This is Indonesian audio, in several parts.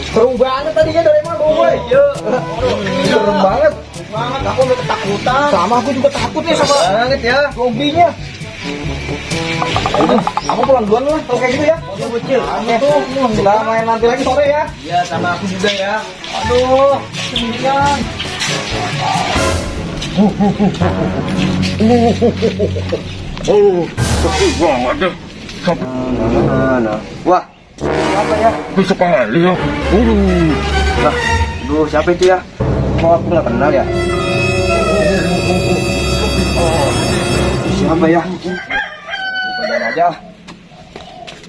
Seru banget tadinya Doraemon, boy. Serem banget. Aku udah ketakutan. Sama aku juga takut nih sama banget ya zombinya. Aku pulang duluan lah kalau kayak gitu ya. Oke bocil. Kita main nanti lagi sore ya. Iya sama aku juga ya. Aduh, sendirian. Sepi banget deh. Wah, apa ya? Bisa kali ya. Nah, aduh siapa itu ya? Kok aku nggak kenal ya? Siapa ya? Bukan aja.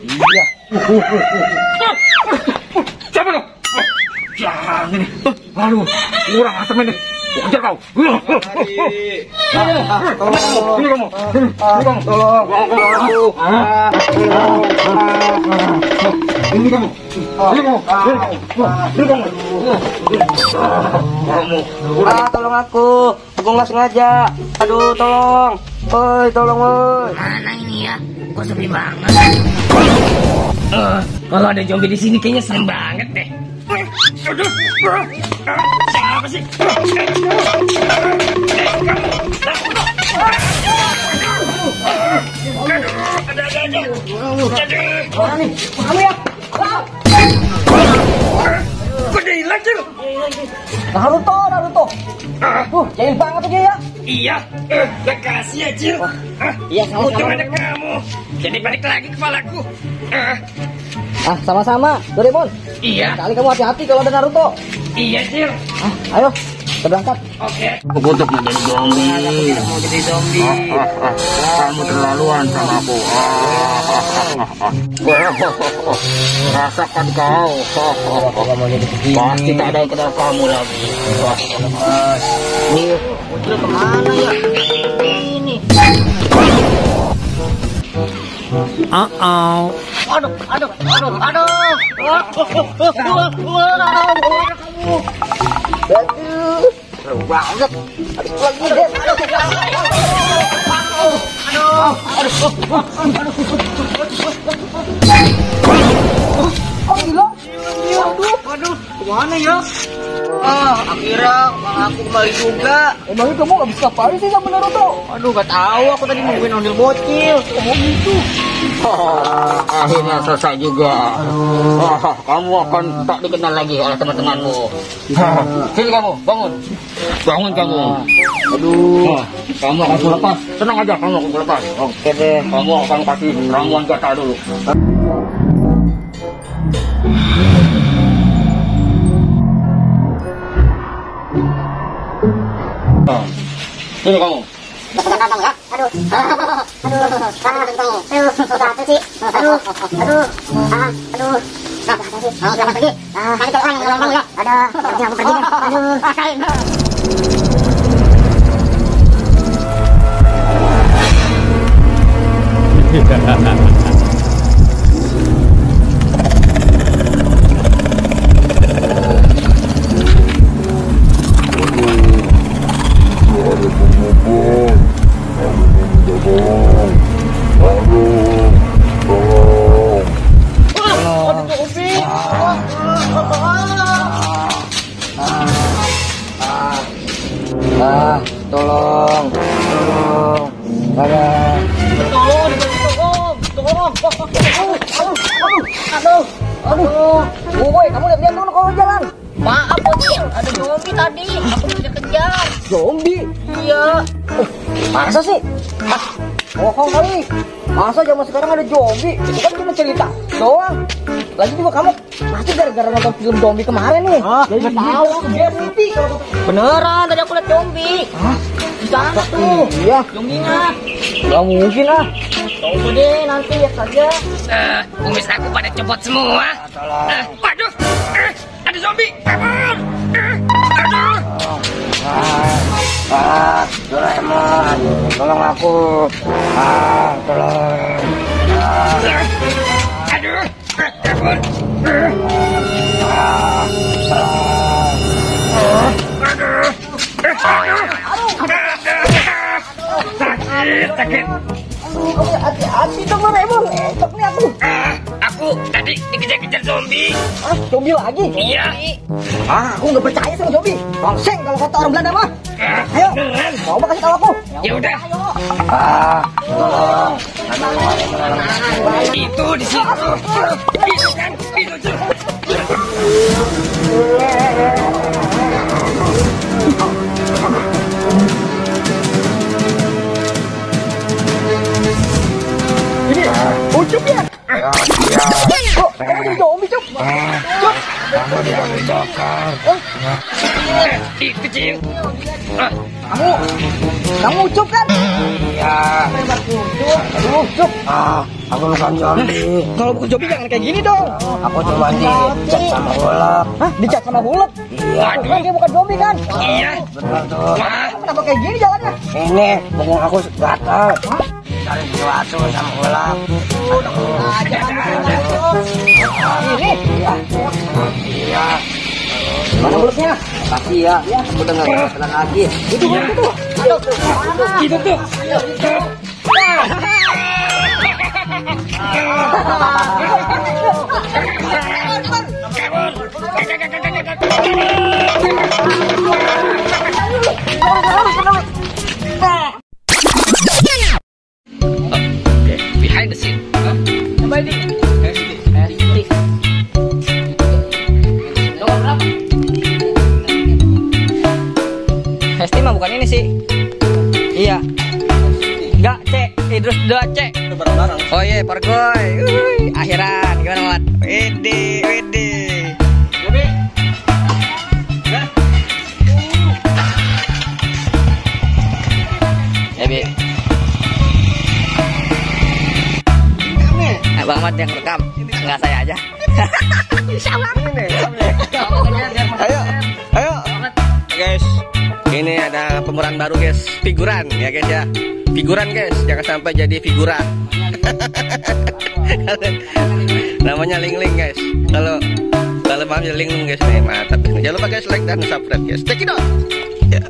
Iya. Siapa lo? Jangan ini. Aduh, kurang asem ini. Kejar kau. Ini kamu. Tolong aku nggak sengaja. Aduh, tolong. Oi, tolong, oi. Mana ini ya? Kok sepi banget? Kalau ada zombie di sini kayaknya serem banget deh. Aduh, siapa sih? Mana nih? Kamu ya? Kok dia hilang sih? Naruto. Jahil banget tuh dia ya. Iya, makasih ya Cil. Iya, Untung ada kamu. Jadi balik lagi kepalaku. Sama-sama, Doraemon. Iya, Kali kamu hati-hati kalau ada Naruto. iya Cil. Ayo, kita berangkat. Oke. Untuk menjadi zombie. Mau jadi zombie. Kamu terlaluan sama aku. Rasakan kau. Pasti tak ada yang kenal kamu lagi. Udah kemana ya? Ini. Aduh, seru banget. Habis lagi deh. Oh, gila. Waduh, kemana ya? Akhirnya aku kembali juga. Emangnya kamu gak bisa apa sih sama Naruto? Aduh, gak tahu. Aku tadi nungguin ondel bocil. Oh gitu. Akhirnya selesai juga. Kamu akan tak dikenal lagi oleh teman-temanmu. Sini kamu, bangun. Bangun kamu. Aduh. Kamu akan lepas. Tenang aja, kamu akan lepas. Oke deh. Kamu akan kasih ramuan jatah dulu. Sini kamu. Aduh, boy, kamu lihat dulu kalau jalan. Maaf Bocil, ada zombie tadi. Aku kejar-kejar. Zombie? Iya. Masa sih? Bohong kali. Masa zaman sekarang ada zombie? Itu kan cuma cerita doang. Lagi juga kamu pasti gara-gara nonton film zombie kemarin nih. Jadi tahu aku zombie. Beneran, tadi aku lihat zombie. Di sana tuh. Iya. Zombinya. Gak mungkin lah. Tunggu deh, nanti lihat saja. Kumis aku pada copot semua. Waduh, ada zombie. Aduh. Doraemon, tolong aku. Tolong. Aduh, kabur. Ah, zombie lagi? Iya. Ah, aku nggak percaya sama zombie. Bangseng kalau kata orang Belanda mah. Ayo, Beneran. coba kasih tahu aku. Ya udah. Itu di situ. Itu kan, itu tuh. Ini, ucup ya? Kok, kamu jadi zombie, Cup? Cup. Itu Cing. Ah, Kamu ucup kan? Iya. Aduh, Cup. Aku bukan zombie. Kalau bukan zombie jangan kayak gini dong. Aku cuma dicat sama ulat. Hah? Dicat sama hulet? Iya. Tuh kan dia bukan zombie kan? iya. Benar tuh. Wah, Kenapa kayak gini jalannya? Ini punggung aku gatal. Cari sesuatu sama ulat. Ini? Iya. Mana mulutnya? Makasih ya. Aku udah nggak tenang lagi. Itu tuh. itu tuh. Oke, behind the scene. Coba ini. Hesti mah bukan ini sih. Iya. Enggak, C. Idrus 2C. Bareng-bareng. Oh iya, Pargoy. Akhiran gimana, Mat? Wede. Jadi. Ya, Bi. Bang Mat yang rekam. Enggak saya aja. Ayo. Guys, ini ada pemeran baru guys, figuran ya guys ya. Figuran guys, jangan sampai jadi figuran. Namanya Ling guys. Kalau paham ya Ling guys nih, mantap. Jangan lupa guys like dan subscribe guys. Check it out. Ya.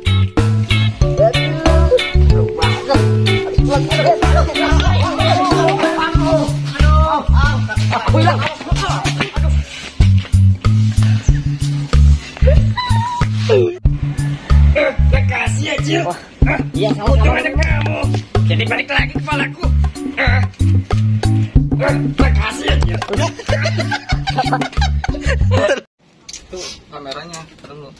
Makasih ya, Cil. Iya, Untung ada kamu. Jadi balik lagi kepalaku. Makasih ya, Cil. Tuh kameranya, terus.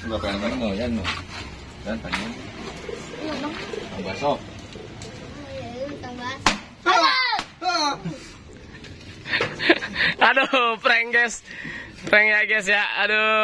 Enggak pengen mau ya no. Dan tanya. Bakso. Aduh, prank guys. Prank ya guys ya. Aduh.